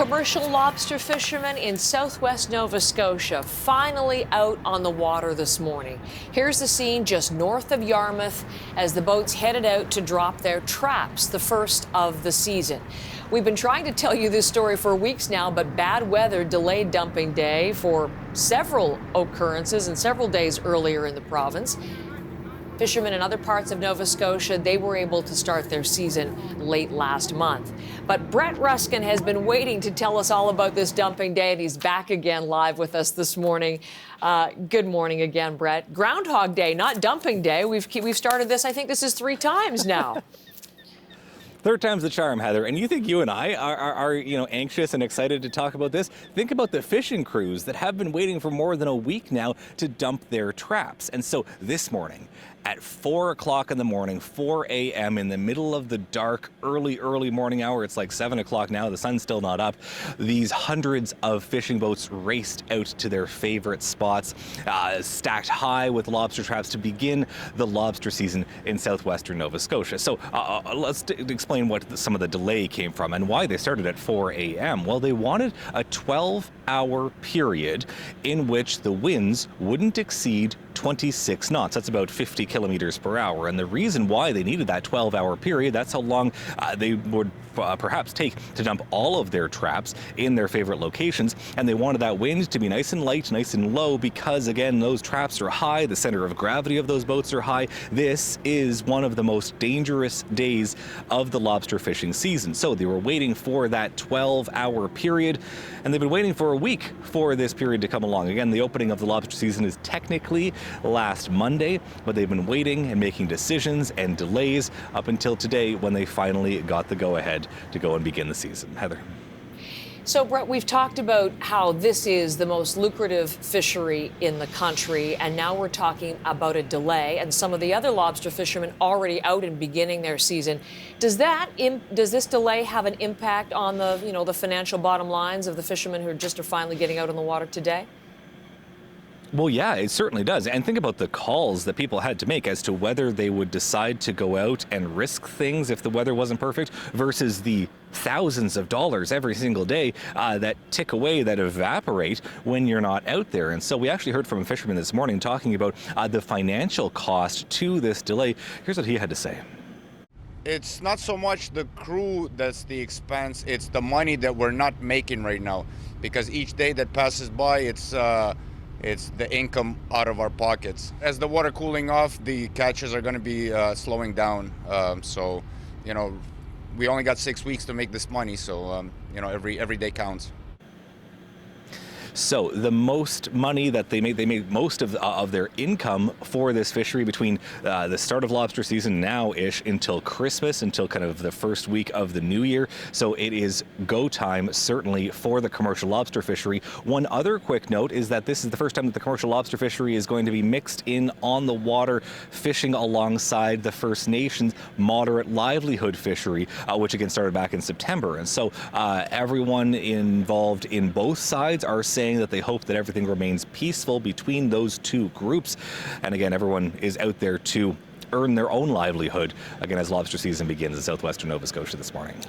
Commercial lobster fishermen in southwest Nova Scotia finally out on the water this morning. Here's the scene just north of Yarmouth as the boats headed out to drop their traps, the first of the season. We've been trying to tell you this story for weeks now, but bad weather delayed dumping day for several occurrences and several days earlier in the province. Fishermen in other parts of Nova Scotia, they were able to start their season late last month. But Brett Ruskin has been waiting to tell us all about this dumping day, and he's back again live with us this morning. Good morning again, Brett. Groundhog Day, not dumping day. We've started this, I think this is 3 times now. Third time's the charm, Heather. And you think you and I are anxious and excited to talk about this? Think about the fishing crews that have been waiting for more than a week now to dump their traps. And so this morning, at 4 o'clock in the morning, 4 a.m. in the middle of the dark, early morning hour, it's like 7 o'clock now, the sun's still not up, these hundreds of fishing boats raced out to their favorite spots, stacked high with lobster traps to begin the lobster season in southwestern Nova Scotia. So let's explain what some of the delay came from and why they started at 4 a.m. Well, they wanted a 12-hour period in which the winds wouldn't exceed 26 knots. That's about 50 kilometers per hour. And the reason why they needed that 12-hour period, that's how long they would perhaps take to dump all of their traps in their favorite locations. And they wanted that wind to be nice and light, nice and low, because again, those traps are high, the center of gravity of those boats are high. This is one of the most dangerous days of the lobster fishing season. So they were waiting for that 12-hour period, and they've been waiting for a week for this period to come along. Again, the opening of the lobster season is technically last Monday, but they've been waiting and making decisions and delays up until today when they finally got the go-ahead to go and begin the season. Heather. So, Brett, we've talked about how this is the most lucrative fishery in the country, and now we're talking about a delay, and some of the other lobster fishermen already out and beginning their season. Does this delay have an impact on the, the financial bottom lines of the fishermen who are finally getting out on the water today? Well, yeah, it certainly does. And think about the calls that people had to make as to whether they would decide to go out and risk things if the weather wasn't perfect versus the thousands of dollars every single day that tick away, that evaporate when you're not out there. And so we actually heard from a fisherman this morning talking about the financial cost to this delay. Here's what he had to say. It's not so much the crew that's the expense, it's the money that we're not making right now. Because each day that passes by, it's the income out of our pockets. As the water cooling off, the catches are going to be slowing down. So, we only got 6 weeks to make this money. So, every day counts. So the most money that they made most of their income for this fishery between the start of lobster season now-ish until Christmas, until kind of the first week of the new year. So it is go time, certainly, for the commercial lobster fishery. One other quick note is that this is the first time that the commercial lobster fishery is going to be mixed in on the water, fishing alongside the First Nations moderate livelihood fishery, which again started back in September. And so everyone involved in both sides are saying that they hope that everything remains peaceful between those two groups. And again, everyone is out there to earn their own livelihood, again, as lobster season begins in southwestern Nova Scotia this morning.